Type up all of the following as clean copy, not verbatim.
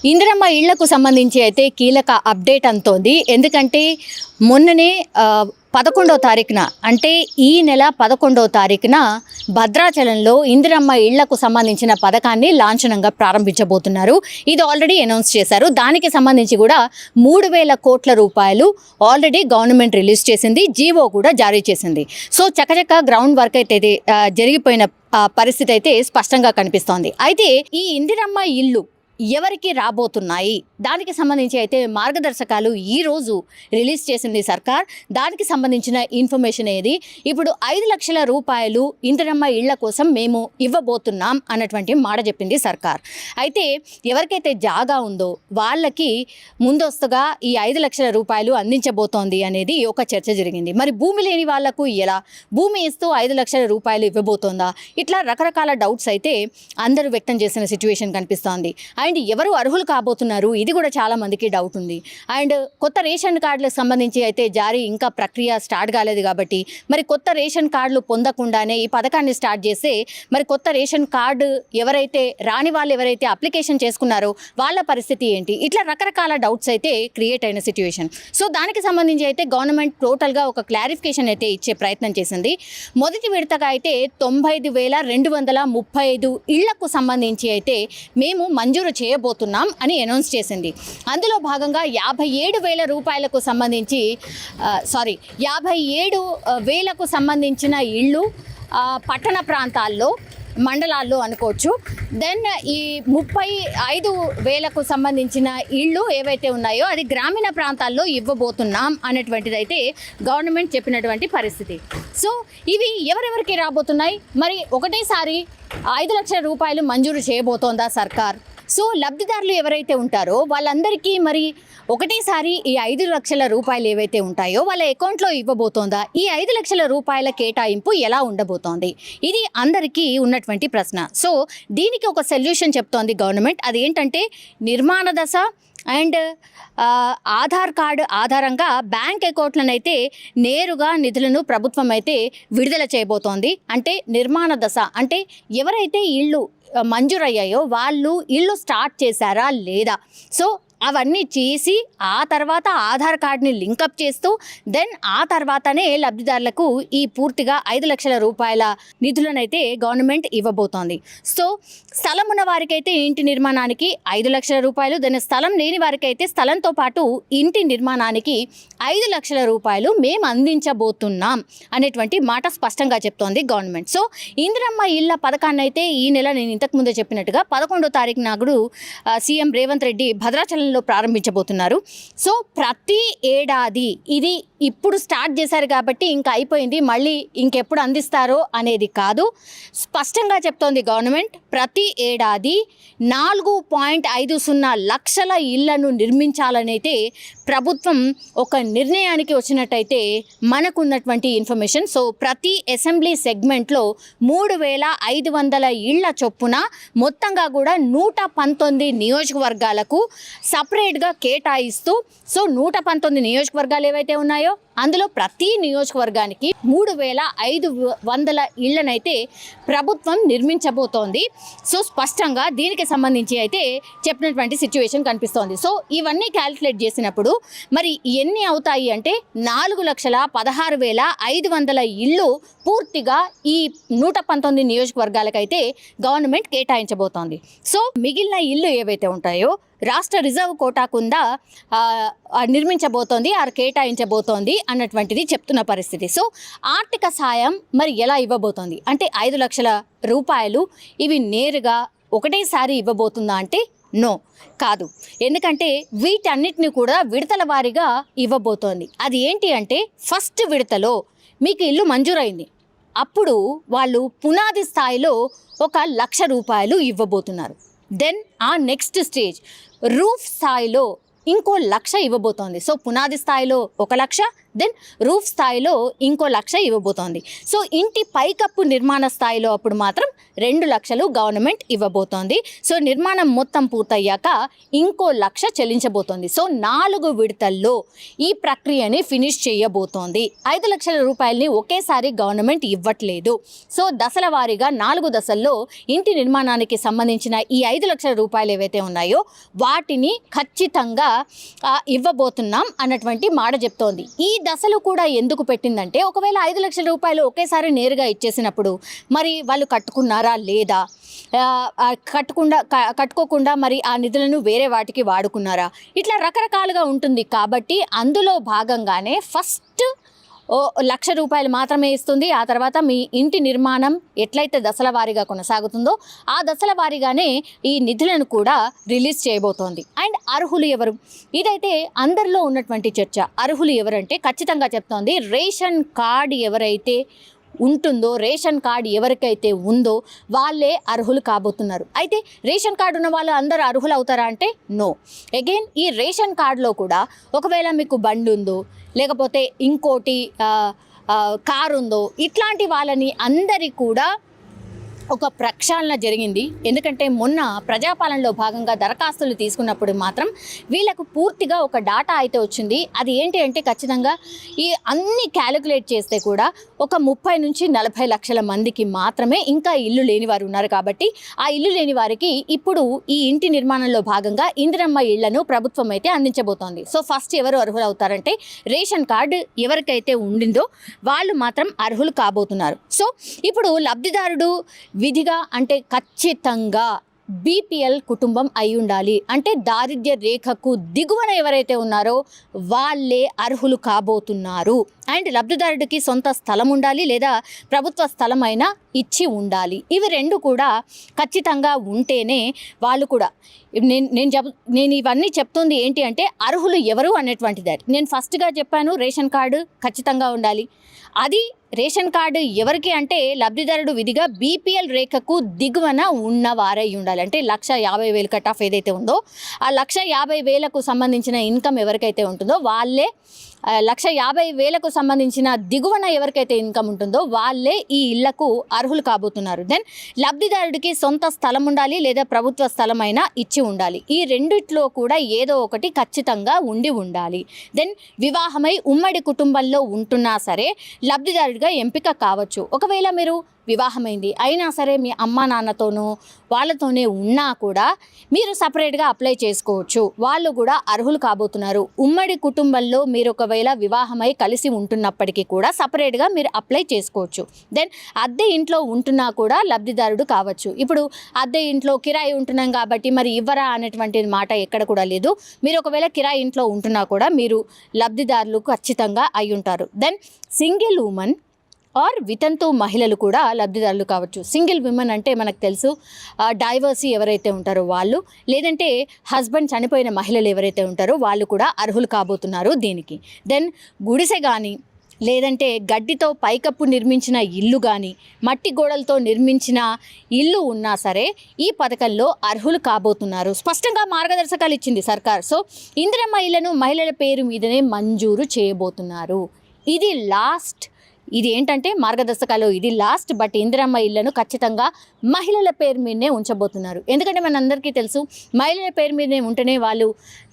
ఇందిరమ్మ ఇళ్లకు సంబంధించి అయితే కీలక అప్డేట్ అంతోంది. ఎందుకంటే మొన్ననే 11వ తారీఖున అంటే ఈ నెల 11వ తారీఖున భద్రాచలంలో ఇందిరమ్మ ఇళ్లకు సంబంధించిన పథకాన్ని లాంఛనంగా ప్రారంభించబోతున్నారు. ఇది ఆల్రెడీ అనౌన్స్ చేశారు. దానికి సంబంధించి కూడా 3,000 కోట్ల రూపాయలు ఆల్రెడీ గవర్నమెంట్ రిలీజ్ చేసింది. జీవో కూడా జారీ చేసింది. సో చకచక గ్రౌండ్ వర్క్ అయితే జరిగిపోయిన పరిస్థితి అయితే స్పష్టంగా కనిపిస్తోంది. అయితే ఈ ఇందిరమ్మ ఇల్లు ఎవరికి రాబోతున్నాయి దానికి సంబంధించి అయితే మార్గదర్శకాలు ఈరోజు రిలీజ్ చేసింది సర్కార్. దానికి సంబంధించిన ఇన్ఫర్మేషన్ ఏది ఇప్పుడు 5 లక్షల రూపాయలు ఇందిరమ్మ ఇళ్ల కోసం మేము ఇవ్వబోతున్నాం అన్నటువంటి మాట చెప్పింది సర్కార్. అయితే ఎవరికైతే జాగా ఉందో వాళ్ళకి ముందస్తుగా ఈ 5 లక్షల రూపాయలు అందించబోతోంది అనేది ఒక చర్చ జరిగింది. మరి భూమి లేని వాళ్లకు ఎలా భూమి ఇస్తూ 5 లక్షల రూపాయలు ఇవ్వబోతోందా? ఇట్లా రకరకాల డౌట్స్ అయితే అందరూ వ్యక్తం చేసిన సిచ్యువేషన్ కనిపిస్తోంది. అండ్ ఎవరు అర్హులు కాబోతున్నారు ఇది కూడా చాలా మందికి డౌట్ ఉంది. అండ్ కొత్త రేషన్ కార్డులకు సంబంధించి అయితే జారీ ఇంకా ప్రక్రియ స్టార్ట్ కాలేదు కాబట్టి మరి కొత్త రేషన్ కార్డులు పొందకుండానే ఈ పథకాన్ని స్టార్ట్ చేస్తే మరి కొత్త రేషన్ కార్డు ఎవరైతే రాని వాళ్ళు ఎవరైతే అప్లికేషన్ చేసుకున్నారో వాళ్ళ పరిస్థితి ఏంటి? ఇట్లా రకరకాల డౌట్స్ అయితే క్రియేట్ అయిన సిచ్యువేషన్. సో దానికి సంబంధించి అయితే గవర్నమెంట్ టోటల్గా ఒక క్లారిఫికేషన్ అయితే ఇచ్చే ప్రయత్నం చేసింది. మొదటి విడతగా అయితే 95,235 ఇళ్లకు సంబంధించి అయితే మేము మంజూరు చేయబోతున్నాం అని అనౌన్స్ చేసింది. అందులో భాగంగా 57,000 రూపాయలకు సంబంధించి 57,000కు సంబంధించిన ఇళ్ళు పట్టణ ప్రాంతాల్లో మండలాల్లో అనుకోవచ్చు. దెన్ ఈ 35,000కు సంబంధించిన ఇళ్ళు ఏవైతే ఉన్నాయో అది గ్రామీణ ప్రాంతాల్లో ఇవ్వబోతున్నాం అనేటువంటిది అయితే గవర్నమెంట్ చెప్పినటువంటి పరిస్థితి. సో ఇవి ఎవరెవరికి రాబోతున్నాయి? మరి ఒకటేసారి 5 లక్షల రూపాయలు మంజూరు చేయబోతోందా సర్కార్? సో లబ్ధిదారులు ఎవరైతే ఉంటారో వాళ్ళందరికీ మరి ఒకటేసారి ఈ 5 లక్షల రూపాయలు ఏవైతే ఉంటాయో వాళ్ళ అకౌంట్లో ఇవ్వబోతోందా? ఈ 5 లక్షల రూపాయల కేటాయింపు ఎలా ఉండబోతోంది? ఇది అందరికీ ఉన్నటువంటి ప్రశ్న. సో దీనికి ఒక సొల్యూషన్ చెప్తోంది గవర్నమెంట్. అదేంటంటే నిర్మాణ దశ అండ్ ఆధార్ కార్డు ఆధారంగా బ్యాంక్ అకౌంట్లను అయితే నేరుగా నిధులను ప్రభుత్వం అయితే విడుదల చేయబోతోంది. అంటే నిర్మాణ దశ అంటే ఎవరైతే ఇళ్ళు మంజూరయ్యాయో వాళ్ళు ఇల్లు స్టార్ట్ చేశారా లేదా? సో అవన్నీ చేసి ఆ తర్వాత ఆధార్ కార్డ్ని లింకప్ చేస్తూ దెన్ ఆ తర్వాతనే లబ్ధిదారులకు ఈ పూర్తిగా 5 లక్షల రూపాయల నిధులనైతే గవర్నమెంట్ ఇవ్వబోతోంది. సో స్థలం ఉన్న వారికైతే ఇంటి నిర్మాణానికి 5 లక్షల రూపాయలు, దాని స్థలం లేని వారికైతే స్థలంతో పాటు ఇంటి నిర్మాణానికి 5 లక్షల రూపాయలు మేము అందించబోతున్నాం అనేటువంటి మాట స్పష్టంగా చెప్తోంది గవర్నమెంట్. సో ఇందిరమ్మ ఇళ్ల పథకాన్ని అయితే ఈ నెల నేను ఇంతకుముందే చెప్పినట్టుగా 11వ తారీఖు నాడు సీఎం రేవంత్ రెడ్డి భద్రాచలంలో ప్రారంభించబోతున్నారు. సో ప్రతి ఏడాది ఇది ఇప్పుడు స్టార్ట్ చేశారు కాబట్టి ఇంకా అయిపోయింది, మళ్ళీ ఇంకెప్పుడు అందిస్తారో అనేది కాదు. స్పష్టంగా చెప్తోంది గవర్నమెంట్. ప్రతి ఏడాది 4.50 లక్షల ఇళ్లను నిర్మించాలనైతే ప్రభుత్వం ఒక నిర్ణయానికి వచ్చినట్టయితే మనకున్నటువంటి ఇన్ఫర్మేషన్. సో ప్రతి అసెంబ్లీ సెగ్మెంట్లో 3,500 ఇళ్ల చొప్పున మొత్తంగా కూడా 119 నియోజకవర్గాలకు సపరేట్గా కేటాయిస్తూ సో 119 నియోజకవర్గాలు ఏవైతే ఉన్నాయో అందులో ప్రతి నియోజకవర్గానికి 3,500 ఇళ్లనైతే ప్రభుత్వం నిర్మించబోతోంది. సో స్పష్టంగా దీనికి సంబంధించి అయితే చెప్పినటువంటి సిచ్యువేషన్ కనిపిస్తోంది. సో ఇవన్నీ క్యాలిక్యులేట్ చేసినప్పుడు మరి ఎన్ని అవుతాయి అంటే 4,16,500 ఇళ్ళు పూర్తిగా ఈ 119 నియోజకవర్గాలకైతే గవర్నమెంట్ కేటాయించబోతోంది. సో మిగిలిన ఇళ్ళు ఏవైతే ఉంటాయో రాష్ట్ర రిజర్వ్ కోటా కింద నిర్మించబోతోంది, కేటాయించబోతోంది అన్నటువంటిది చెప్తున్న పరిస్థితి. సో ఆర్థిక సాయం మరి ఎలా ఇవ్వబోతోంది అంటే 5 లక్షల రూపాయలు ఇవి నేరుగా ఒకటేసారి ఇవ్వబోతుందా అంటే నో కాదు. ఎందుకంటే వీటన్నిటిని కూడా విడతల వారీగా ఇవ్వబోతోంది. అది ఏంటి అంటే ఫస్ట్ విడతలో మీకు ఇల్లు మంజూరైంది, అప్పుడు వాళ్ళు పునాది స్థాయిలో 1 లక్ష రూపాయలు ఇవ్వబోతున్నారు. దెన్ ఆ నెక్స్ట్ స్టేజ్ రూఫ్ స్థాయిలో ఇంకో 1 లక్ష ఇవ్వబోతోంది. సో పునాది స్థాయిలో 1 లక్ష, దెన్ రూఫ్ స్థాయిలో ఇంకో 1,00,000 ఇవ్వబోతోంది. సో ఇంటి పైకప్పు నిర్మాణ స్థాయిలో అప్పుడు మాత్రం 2 లక్షలు గవర్నమెంట్ ఇవ్వబోతోంది. సో నిర్మాణం మొత్తం పూర్తయ్యాక ఇంకో 1,00,000 చెల్లించబోతోంది. సో 4 విడతల్లో ఈ ప్రక్రియని ఫినిష్ చేయబోతోంది. 5 లక్షల రూపాయలని ఒకేసారి గవర్నమెంట్ ఇవ్వట్లేదు. సో దశల వారీగా 4 దశల్లో ఇంటి నిర్మాణానికి సంబంధించిన ఈ 5 లక్షల రూపాయలు ఏవైతే ఉన్నాయో వాటిని ఖచ్చితంగా ఇవ్వబోతున్నాం అన్నటువంటి మాట చెప్తోంది. ఈ దశలు కూడా ఎందుకు పెట్టిందంటే ఒకవేళ 5 లక్షల రూపాయలు ఒకేసారి నేరుగా ఇచ్చేసినప్పుడు మరి వాళ్ళు కట్టుకున్నారా లేదా, కట్టుకోకుండా మరి ఆ నిధులను వేరే వాటికి వాడుకున్నారా, ఇట్లా రకరకాలుగా ఉంటుంది. కాబట్టి అందులో భాగంగానే ఫస్ట్ 1,00,000 రూపాయలు మాత్రమే ఇస్తుంది. ఆ తర్వాత మీ ఇంటి నిర్మాణం ఎట్లయితే దశల వారీగా కొనసాగుతుందో ఆ దశల వారీగానే ఈ నిధులను కూడా రిలీజ్ చేయబోతోంది. అండ్ అర్హులు ఎవరు, ఇదైతే అందరిలో ఉన్నటువంటి చర్చ. అర్హులు ఎవరంటే ఖచ్చితంగా చెప్తోంది రేషన్ కార్డు ఎవరైతే ఉంటుందో, రేషన్ కార్డు ఎవరికైతే ఉందో వాళ్ళే అర్హులు కాబోతున్నారు. అయితే రేషన్ కార్డు ఉన్న వాళ్ళు అందరూ అర్హులు అవుతారా అంటే నో. అగైన్ ఈ రేషన్ కార్డులో కూడా ఒకవేళ మీకు బండి ఉందో లేకపోతే ఇంకోటి కారు ఉందో ఇట్లాంటి వాళ్ళని అందరి కూడా ఒక ప్రక్షాళన జరిగింది. ఎందుకంటే మొన్న ప్రజాపాలనలో భాగంగా దరఖాస్తులు తీసుకున్నప్పుడు మాత్రం వీళ్ళకు పూర్తిగా ఒక డాటా అయితే వచ్చింది. అది ఏంటి అంటే ఖచ్చితంగా ఈ అన్ని క్యాలిక్యులేట్ చేస్తే కూడా ఒక 30 నుంచి 40 లక్షల మందికి మాత్రమే ఇంకా ఇల్లు లేని వారు ఉన్నారు. కాబట్టి ఆ ఇల్లు లేని వారికి ఇప్పుడు ఈ ఇంటి నిర్మాణంలో భాగంగా ఇందిరమ్మ ఇళ్లను ప్రభుత్వం అయితే అందించబోతోంది. సో ఫస్ట్ ఎవరు అర్హులు అవుతారంటే రేషన్ కార్డు ఎవరికైతే ఉండిందో వాళ్ళు మాత్రం అర్హులు కాబోతున్నారు. సో ఇప్పుడు లబ్ధిదారుడు విధిగా అంటే ఖచ్చితంగా బీపీఎల్ కుటుంబం అయి ఉండాలి. అంటే దారిద్ర్య రేఖకు దిగువన ఎవరైతే ఉన్నారో వాళ్ళే అర్హులు కాబోతున్నారు. అండ్ లబ్ధిదారుడికి సొంత స్థలం ఉండాలి లేదా ప్రభుత్వ స్థలం అయినా ఇచ్చి ఉండాలి. ఇవి రెండు కూడా ఖచ్చితంగా ఉంటేనే వాళ్ళు కూడా నేను ఇవన్నీ చెప్తుంది ఏంటి అంటే అర్హులు ఎవరు అనేటువంటిది. నేను ఫస్ట్గా చెప్పాను రేషన్ కార్డు ఖచ్చితంగా ఉండాలి. అది రేషన్ కార్డు ఎవరికి అంటే లబ్ధిదారుడు విధిగా బీపీఎల్ రేఖకు దిగువన ఉన్నవారై ఉండాలి. అంటే 1,50,000 కట్ ఆఫ్ ఏదైతే ఉందో ఆ 1,50,000కు సంబంధించిన ఇన్కమ్ ఎవరికైతే ఉంటుందో వాళ్ళే 1,50,000కు సంబంధించిన దిగువన ఎవరికైతే ఇన్కమ్ ఉంటుందో వాళ్ళే ఈ ఇళ్లకు అర్హులు కాబోతున్నారు. దెన్ లబ్ధిదారుడికి సొంత స్థలం ఉండాలి లేదా ప్రభుత్వ స్థలం అయినా ఇచ్చి ఉండాలి. ఈ రెండిట్లో కూడా ఏదో ఒకటి ఖచ్చితంగా ఉండాలి. దెన్ వివాహమై ఉమ్మడి కుటుంబంలో ఉంటున్నా సరే లబ్ధిదారుడిగా ఎంపిక కావచ్చు. ఒకవేళ మీరు వివాహమైంది అయినా సరే మీ అమ్మా నాన్నతోనూ వాళ్ళతోనే ఉన్నా కూడా మీరు సపరేట్గా అప్లై చేసుకోవచ్చు. వాళ్ళు కూడా అర్హులు కాబోతున్నారు. ఉమ్మడి కుటుంబంలో మీరు ఒకవేళ వివాహమై కలిసి ఉంటున్నప్పటికీ కూడా సపరేట్గా మీరు అప్లై చేసుకోవచ్చు. దెన్ అద్దె ఇంట్లో ఉంటున్నా కూడా లబ్ధిదారుడు కావచ్చు. ఇప్పుడు అద్దె ఇంట్లో కిరాయి ఉంటున్నాం కాబట్టి మరి ఇవ్వరా అనేటువంటి మాట ఎక్కడ కూడా లేదు. మీరు ఒకవేళ కిరాయి ఇంట్లో ఉంటున్నా కూడా మీరు లబ్ధిదారులు ఖచ్చితంగా అయి ఉంటారు. దెన్ సింగిల్ ఉమెన్ ఆర్ వితంతు మహిళలు కూడా లబ్ధిదారులు కావచ్చు. సింగిల్ విమెన్ అంటే మనకు తెలుసు డైవర్సీ ఎవరైతే ఉంటారో వాళ్ళు, లేదంటే హస్బెండ్ చనిపోయిన మహిళలు ఎవరైతే ఉంటారో వాళ్ళు కూడా అర్హులు కాబోతున్నారు దీనికి. దెన్ గుడిసె కానీ లేదంటే గడ్డితో పైకప్పు నిర్మించిన ఇల్లు కానీ మట్టి గోడలతో నిర్మించిన ఇల్లు ఉన్నా సరే ఈ పథకంలో అర్హులు కాబోతున్నారు. స్పష్టంగా మార్గదర్శకాలు ఇచ్చింది సర్కార్. సో ఇందిరమ్మ ఇళ్లను మహిళల పేరు మీదనే మంజూరు చేయబోతున్నారు. ఇది ఏంటంటే మార్గదర్శకాలు ఇది లాస్ట్. బట్ ఇందిరమ్మ ఇళ్లను ఖచ్చితంగా మహిళల పేరు మీదనే ఉంచబోతున్నారు. ఎందుకంటే మనందరికీ తెలుసు మహిళల పేరు మీదనే ఉంటేనే వాళ్ళు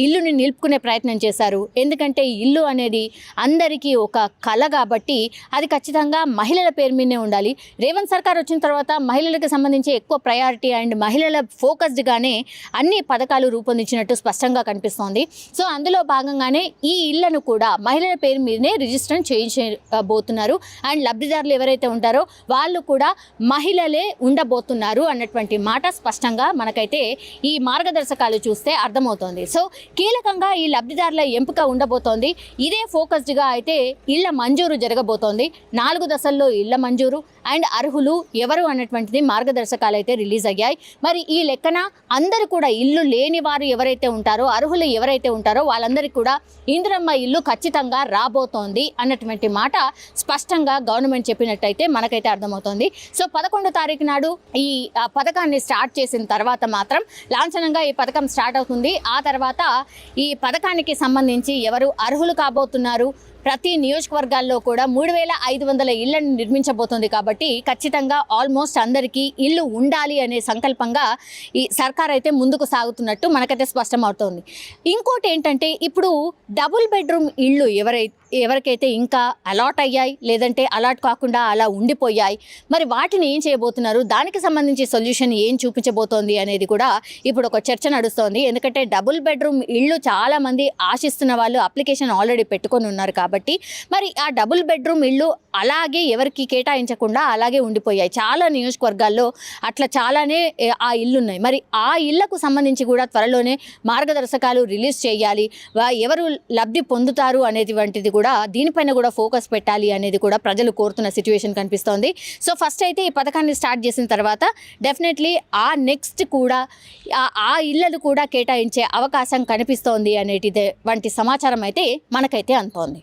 ఇల్లుని నిలుపుకునే ప్రయత్నం చేశారు. ఎందుకంటే ఇల్లు అనేది అందరికీ ఒక కళ కాబట్టి అది ఖచ్చితంగా మహిళల పేరు మీదనే ఉండాలి. రేవంత్ సర్కార్ వచ్చిన తర్వాత మహిళలకు సంబంధించి ఎక్కువ ప్రయారిటీ అండ్ మహిళల ఫోకస్డ్గానే అన్ని పథకాలు రూపొందించినట్టు స్పష్టంగా కనిపిస్తోంది. సో అందులో భాగంగానే ఈ ఇళ్లను కూడా మహిళల పేరు మీదనే రిజిస్టర్ చేయించబోతున్నారు. అండ్ లబ్ధిదారులు ఎవరైతే ఉంటారో వాళ్ళు కూడా మహిళలే ఉండబోతున్నారు అన్నటువంటి మాట స్పష్టంగా మనకైతే ఈ మార్గదర్శకాలు చూస్తే అర్థమవుతోంది. సో కీలకంగా ఈ లబ్ధిదారుల ఎంపిక ఉండబోతోంది. ఇదే ఫోకస్డ్గా అయితే ఇళ్ల మంజూరు జరగబోతోంది. 4 దశల్లో ఇళ్ల మంజూరు అండ్ అర్హులు ఎవరు అన్నటువంటిది మార్గదర్శకాలు అయితే రిలీజ్ అయ్యాయి. మరి ఈ లెక్కన అందరూ కూడా ఇల్లు లేని వారు ఎవరైతే ఉంటారో అర్హులు ఎవరైతే ఉంటారో వాళ్ళందరికీ కూడా ఇందిరమ్మ ఇల్లు ఖచ్చితంగా రాబోతోంది అన్నటువంటి మాట స్పష్టంగా గవర్నమెంట్ చెప్పినట్టయితే మనకైతే అర్థమవుతోంది. సో 11వ తారీఖు నాడు ఈ పథకాన్ని స్టార్ట్ చేసిన తర్వాత మాత్రం లాంఛనంగా ఈ పథకం స్టార్ట్ అవుతుంది. ఆ తర్వాత ఈ పథకానికి సంబంధించి ఎవరు అర్హులు కాబోతున్నారు, ప్రతి నియోజకవర్గాల్లో కూడా 3,500 ఇళ్లను నిర్మించబోతోంది. కాబట్టి ఖచ్చితంగా ఆల్మోస్ట్ అందరికీ ఇల్లు ఉండాలి అనే సంకల్పంగా ఈ సర్కార్ అయితే ముందుకు సాగుతున్నట్టు మనకైతే స్పష్టం అవుతోంది. ఇంకోటి ఏంటంటే ఇప్పుడు డబుల్ బెడ్రూమ్ ఇళ్ళు ఎవరికైతే ఇంకా అలాట్ అయ్యాయి, లేదంటే అలాట్ కాకుండా అలా ఉండిపోయాయి, మరి వాటిని ఏం చేయబోతున్నారు, దానికి సంబంధించి సొల్యూషన్ ఏం చూపించబోతోంది అనేది కూడా ఇప్పుడు ఒక చర్చ నడుస్తోంది. ఎందుకంటే డబుల్ బెడ్రూమ్ ఇళ్ళు చాలామంది ఆశిస్తున్న వాళ్ళు అప్లికేషన్ ఆల్రెడీ పెట్టుకొని ఉన్నారు. కాబట్టి మరి ఆ డబుల్ బెడ్రూమ్ ఇళ్ళు అలాగే ఎవరికి కేటాయించకుండా అలాగే ఉండిపోయాయి. చాలా నియోజకవర్గాల్లో అట్లా చాలానే ఆ ఇళ్ళు ఉన్నాయి. మరి ఆ ఇళ్లకు సంబంధించి కూడా త్వరలోనే మార్గదర్శకాలు రిలీజ్ చేయాలి. ఎవరు లబ్ధి పొందుతారు అనేది వంటిది కూడా దీనిపైన కూడా ఫోకస్ పెట్టాలి అనేది కూడా ప్రజలు కోరుతున్న సిచ్యువేషన్ కనిపిస్తోంది. సో ఫస్ట్ అయితే ఈ పథకాన్ని స్టార్ట్ చేసిన తర్వాత డెఫినెట్లీ ఆ నెక్స్ట్ కూడా ఆ ఇళ్లను కూడా కేటాయించే అవకాశం కనిపిస్తోంది అనేటిదే వంటి సమాచారం అయితే మనకైతే అందుతోంది.